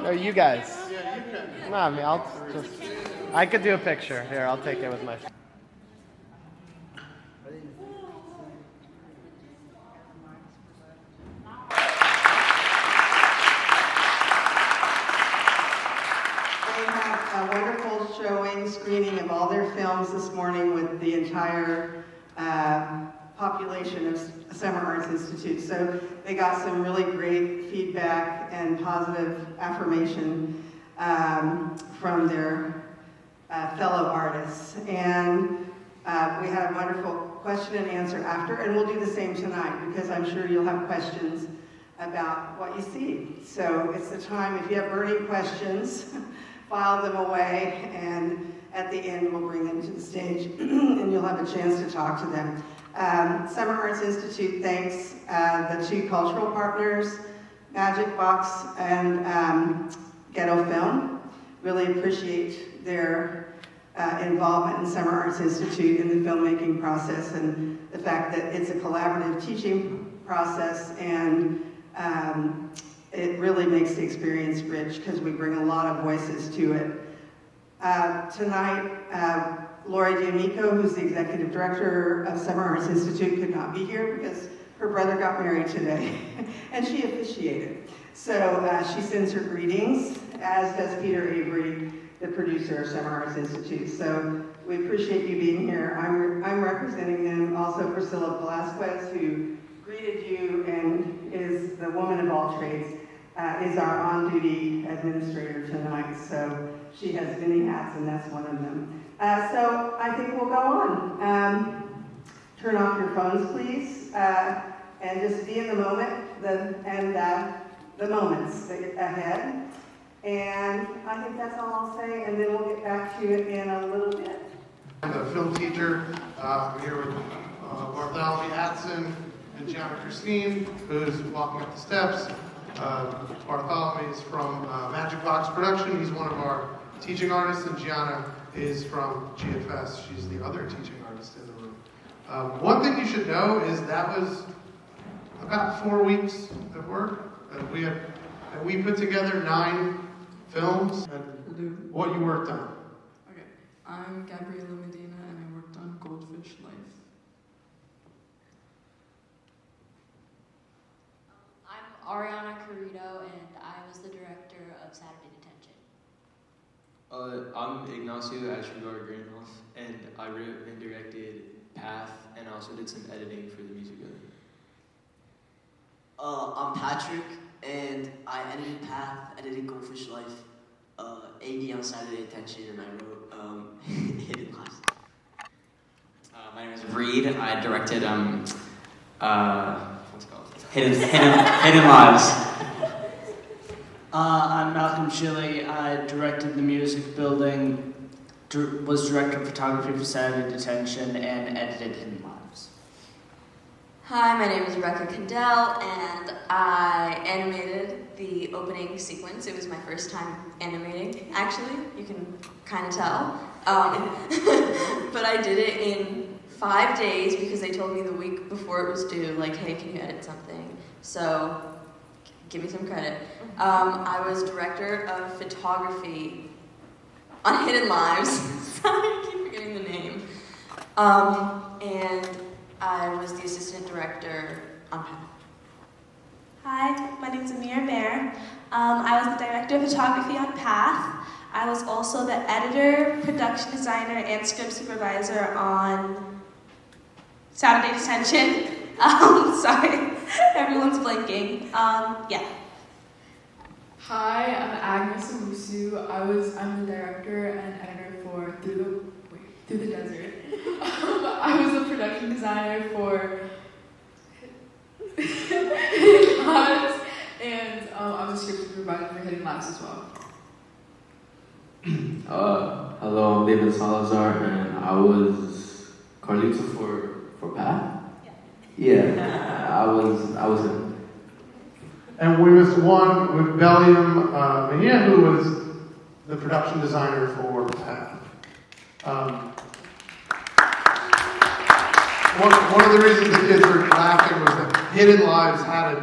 No, you guys. Yeah, you can. No, I mean, I could do a picture. Here, I'll take it with my. They have a wonderful screening of all their films this morning with the entire population of Summer Arts Institute. So they got some really great feedback and positive affirmation from their fellow artists. And we had a wonderful question and answer after, and we'll do the same tonight because I'm sure you'll have questions about what you see. So it's the time, if you have burning questions, file them away, and at the end we'll bring them to the stage and you'll have a chance to talk to them. Summer Arts Institute thanks the two cultural partners, Magic Box and Ghetto Film. Really appreciate their involvement in Summer Arts Institute in the filmmaking process and the fact that it's a collaborative teaching process, and it really makes the experience rich because we bring a lot of voices to it. Tonight, Lori D'Amico, who's the executive director of Summer Arts Institute, could not be here because her brother got married today, and she officiated. So she sends her greetings, as does Peter Avery, the producer of Summer Arts Institute. So we appreciate you being here. I'm representing them. Also Priscilla Velasquez, who greeted you and is the woman of all trades, is our on-duty administrator tonight. So she has many hats, and that's one of them. So I think we'll go on. Turn off your phones, please, and just be in the moment, the moments ahead. And I think that's all I'll say, and then we'll get back to it in a little bit. I'm a film teacher. I'm here with Bartholomew Atson and Gianna Christine, who's walking up the steps. Bartholomew is from Magic Box Production. He's one of our teaching artists, and Gianna is from GFS. She's the other teaching artist in the room. One thing you should know is that was about 4 weeks of work. We put together 9 films. And what you worked on? Okay, I'm Gabriela Medina, and I worked on Goldfish Life. I'm Ariana Carrito, and I was the director of Saturday Detention. I'm Ignacio Ashrigar Greenhoff, and I wrote and directed Path, and I also did some editing for the music video. I'm Patrick, and I edited Path, edited Goldfish Life, AD on Saturday Attention, and I wrote Hidden Lives. My name is Reed. I directed what's it called? Hidden Lives. I'm Malcolm Chile. I directed the music building, was director of photography for Saturday Detention, and edited Hidden Lives. Hi, my name is Rebecca Condell, and I animated the opening sequence. It was my first time animating, actually. You can kind of tell. But I did it in 5 days because they told me the week before it was due, like, hey, can you edit something? So, give me some credit. I was director of photography on Hidden Lives. Sorry, I keep forgetting the name. And I was the assistant director on Path. Hi, my name is Amir Bear. I was the director of photography on Path. I was also the editor, production designer, and script supervisor on Saturday Detention. Sorry, everyone's blinking. Yeah. Hi, I'm Agnes Owusu. I'm the director and editor for Through the Desert. I was a production designer for Hidden Lives, and I was a script supervisor for Hidden Lives as well. Hello, I'm David Salazar, and I was Carlito for Path. Yeah, I was in. And we missed one with Bellium Mania, who was the production designer for Path. One of the reasons the kids were laughing was that Hidden Lives had a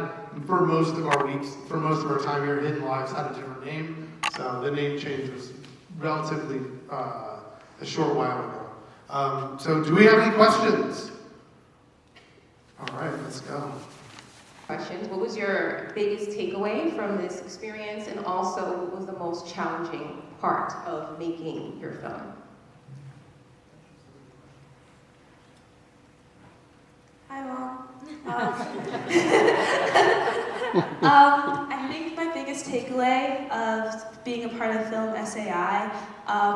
for most of our weeks, for most of our time here, Hidden Lives had a different name. So the name change was relatively a short while ago. So do we have any questions? All right, let's go. Questions. What was your biggest takeaway from this experience, and also what was the most challenging part of making your film? Hi, Mom. I think my biggest takeaway of being a part of film SAI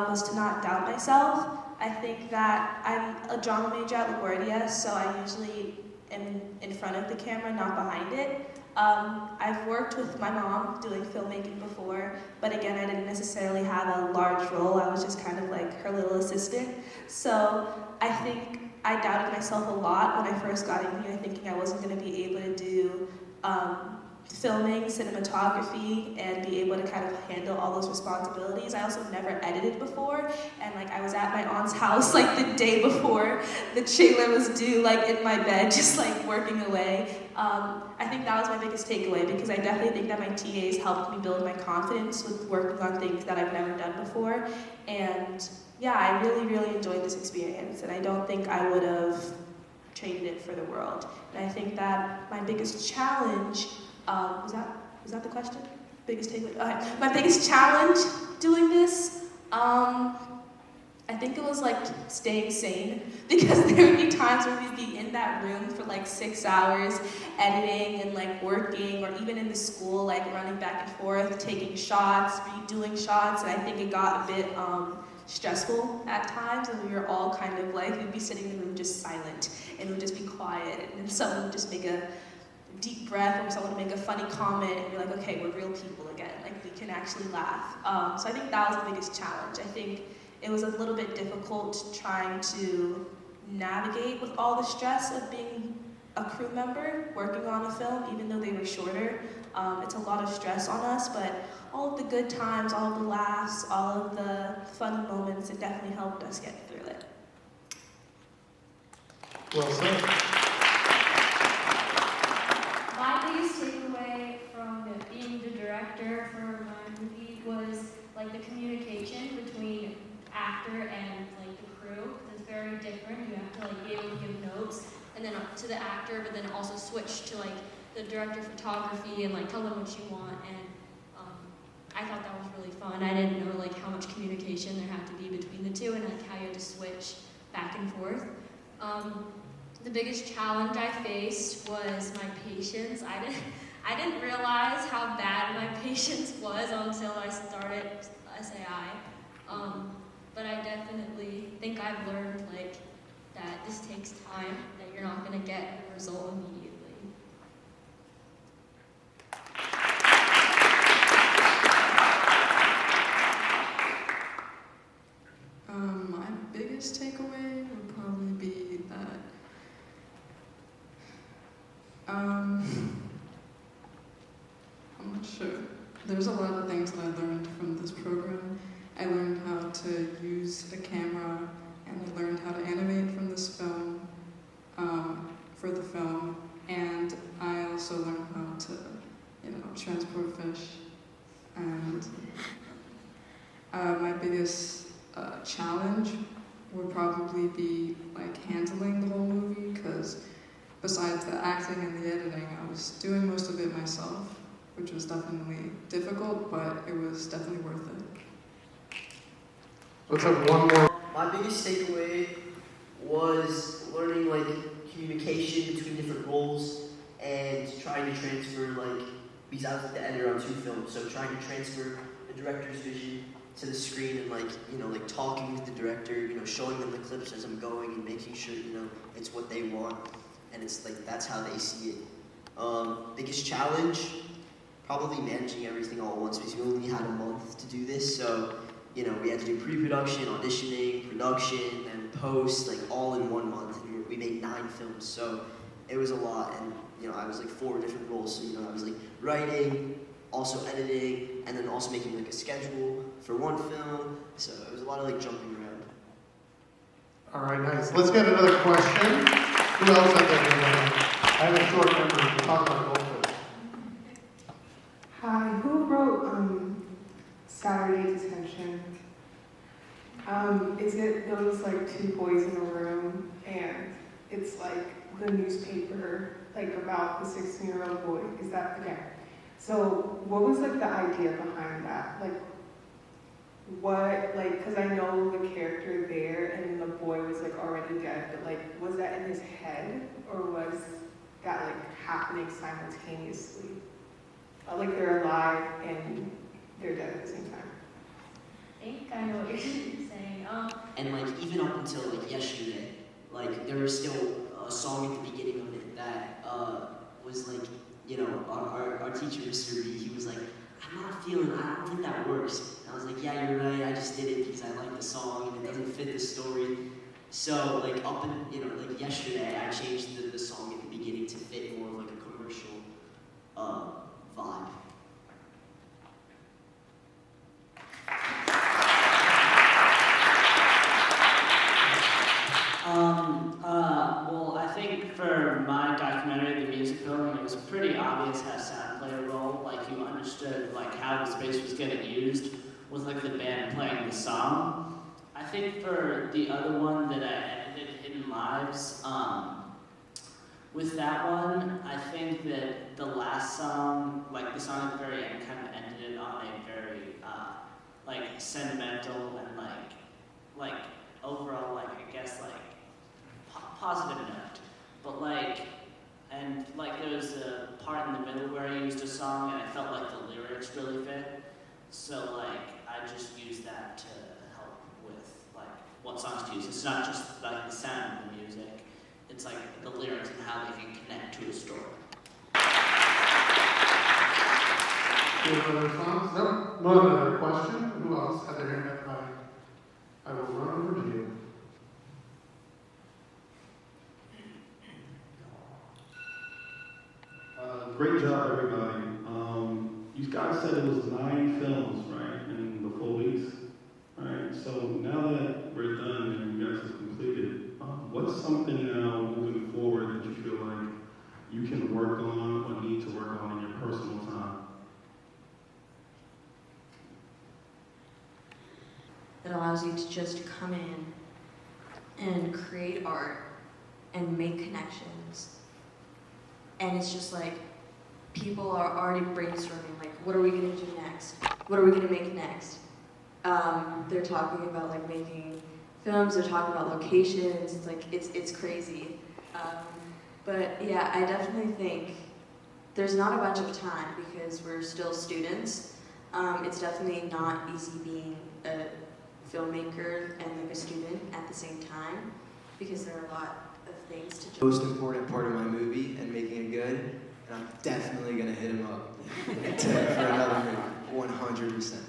was to not doubt myself. I think that I'm a drama major at LaGuardia, so I usually am in front of the camera, not behind it. I've worked with my mom doing filmmaking before, but again, I didn't necessarily have a large role. I was just kind of like her little assistant. So I think I doubted myself a lot when I first got in here, thinking I wasn't going to be able to do filming, cinematography, and be able to kind of handle all those responsibilities. I also never edited before, and like I was at my aunt's house like the day before the trailer was due, like in my bed, just like working away. I think that was my biggest takeaway, because I definitely think that my TAs helped me build my confidence with working on things that I've never done before. And yeah, I really, really enjoyed this experience, and I don't think I would have traded it for the world. And I think that my biggest challenge, was that the question? Biggest takeaway? Okay. My biggest challenge doing this, I think it was like staying sane, because there would be times where we'd be in that room for like 6 hours editing and like working, or even in the school, like running back and forth, taking shots, redoing shots, and I think it got a bit stressful at times, and we were all kind of like, we'd be sitting in the room just silent, and it would just be quiet, and then someone would just make a deep breath, or someone would make a funny comment, and we're like, okay, we're real people again, like we can actually laugh. So I think that was the biggest challenge. I think it was a little bit difficult trying to navigate with all the stress of being a crew member working on a film, even though they were shorter. It's a lot of stress on us, but all of the good times, all of the laughs, all of the fun moments, it definitely helped us get through it. Well said. My biggest takeaway from being the director for my movie was like the communication between actor and like the crew. It's very different. You have to like be able to give notes, and then to the actor, but then also switch to like the director of photography and like tell them what you want. And I thought that was really fun. I didn't know like how much communication there had to be between the two, and like how you had to switch back and forth. The biggest challenge I faced was my patience. I didn't realize how bad my patience was until I started SAI. But I definitely think I've learned like that this takes time, that you're not going to get a result immediately. My biggest takeaway would probably be that I'm not sure. There's a lot of things that I learned from this program. I learned how to use a camera, and I learned how to animate from this film, for the film, and I also learned how to, transport fish. And my biggest challenge would probably be like handling the whole movie, because besides the acting and the editing, I was doing most of it myself, which was definitely difficult, but it was definitely worth it. Let's have one more. My biggest takeaway was learning like communication between different roles and trying to transfer because I was the editor on 2 films, so trying to transfer the director's vision to the screen and like talking with the director, showing them the clips as I'm going and making sure it's what they want and it's like that's how they see it. Biggest challenge, probably managing everything all at once, because we only had a month to do this, so we had to do pre-production, auditioning, production, and post, like all in 1 month, and we made 9 films, so it was a lot, and I was like 4 different roles, so I was like writing, also editing, and then also making like a schedule for 1 film, so it was a lot of like jumping around. All right, nice. Let's get another question. Who else had that? I have a short memory to talk about goldfish. Saturday detention. Is it those like two boys in a room and it's like the newspaper like about the 16-year-old boy? Is that okay? So what was like the idea behind that? Like what, like, because I know the character there and the boy was like already dead, but like was that in his head or was that like happening simultaneously? Like they're alive and they're dead at the same time. I think I know what you're saying. And like even up until like yesterday, like there was still a song at the beginning of it that was like, you know, our teacher, Mr. B, he was like, I don't think that works. And I was like, yeah, you're right, I just did it because I like the song and it doesn't fit the story. So like like yesterday, I changed the song at the beginning to fit more of like a commercial vibe. Well, I think for my documentary, The Music Building, it was pretty obvious how sound played a role. Like you understood like how the space was getting used with like the band playing the song. I think for the other one that I edited, Hidden Lives, with that one, I think that the last song, like the song at the very end, kind of ended it on a very like sentimental and like overall like I guess like positive note, but like, and like there was a part in the middle where I used a song and I felt like the lyrics really fit, so like I just used that to help with like what songs to use. It's not just like the sound of the music, it's like the lyrics and how they can connect to a story. Any other songs? No? No other question? Who else had their hand up? I will run over to you. Great job, everybody. You guys said it was 9 films, right, in the 4 weeks? Right, so now that we're done and you guys have completed, what's something now moving forward that you feel like you can work on or need to work on in your personal time? That allows you to just come in and create art and make connections. And it's just like, people are already brainstorming, like, what are we gonna do next? What are we gonna make next? They're talking about like making films, they're talking about locations, it's like, it's crazy. But yeah, I definitely think there's not a bunch of time because we're still students. It's definitely not easy being a filmmaker and like a student at the same time because there are a lot of things to do. Most important part of my movie and making it good, and I'm definitely gonna hit him up for another movie, 100%.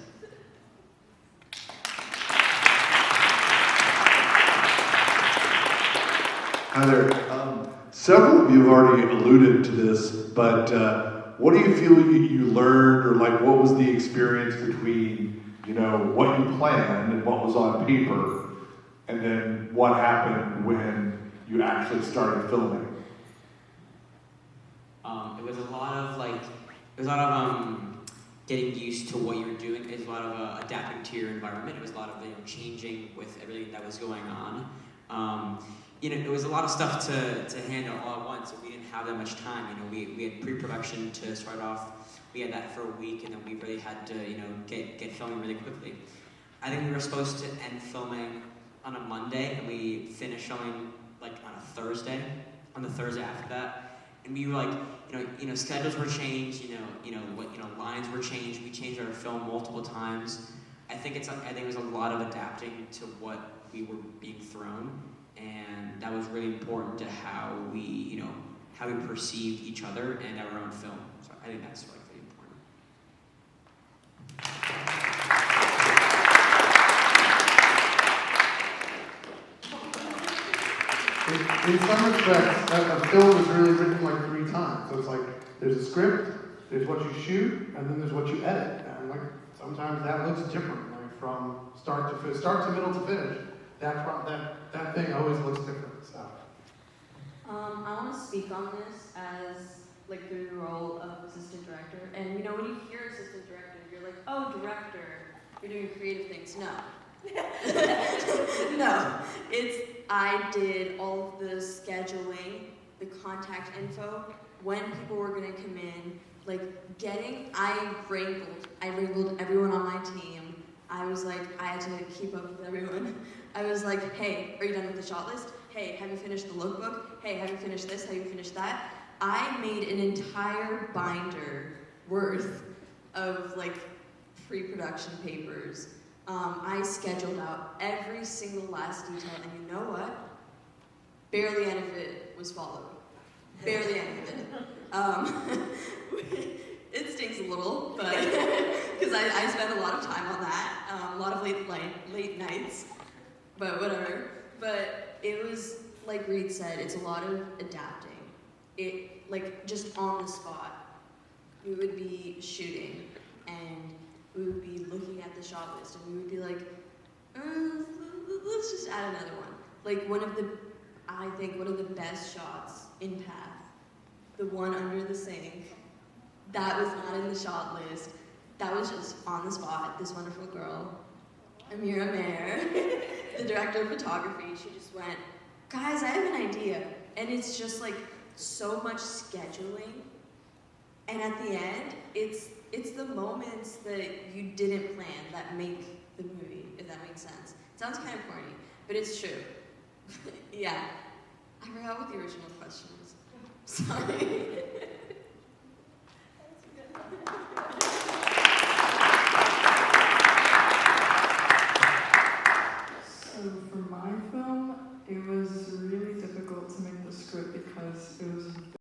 Hi there. Several of you have already alluded to this, but what do you feel you learned, or like what was the experience between, you know, what you planned and what was on paper, and then what happened when you actually started filming? It was a lot of getting used to what you were doing. It was a lot of adapting to your environment. It was a lot of changing with everything that was going on. It was a lot of stuff to handle all at once, and we didn't have that much time. We had pre-production to start off. We had that for a week, and then we really had to get filming really quickly. I think we were supposed to end filming on a Monday, and we finished filming like on a Thursday. On the Thursday after that. And we were like, schedules were changed. Lines were changed. We changed our film multiple times. I think it was a lot of adapting to what we were being thrown, and that was really important to how we perceived each other and our own film. So I think that's really important. In some respects, a film is really written like 3 times. So it's like, there's a script, there's what you shoot, and then there's what you edit. And like, sometimes that looks different, like from start to middle to finish. That thing always looks different, so. I want to speak on this as like the role of assistant director. And when you hear assistant director, you're like, oh, director. you're doing creative things. No. No. I did all of the scheduling, the contact info, when people were gonna come in, like I wrangled everyone on my team. I was like, I had to keep up with everyone. I was like, hey, are you done with the shot list? Hey, have you finished the lookbook? Hey, have you finished this? Have you finished that? I made an entire binder worth of like pre-production papers. I scheduled out every single last detail, and you know what? Barely any of it was followed. Barely any of it. It stinks a little, but because I spent a lot of time on that, a lot of late nights, but whatever. But it was, like Reed said, it's a lot of adapting. It, like, just on the spot. We would be shooting, and we would be looking at the shot list, and we would be like, let's just add another one. Like, I think one of the best shots in Path, the one under the sink, that was not in the shot list. That was just on the spot. This wonderful girl, Amira Mayer, the director of photography, she just went, guys, I have an idea. And it's just like so much scheduling. And at the end, it's the moments that you didn't plan that make the movie, if that makes sense. It sounds kind of corny, but it's true. Yeah. I forgot what the original question was. Sorry.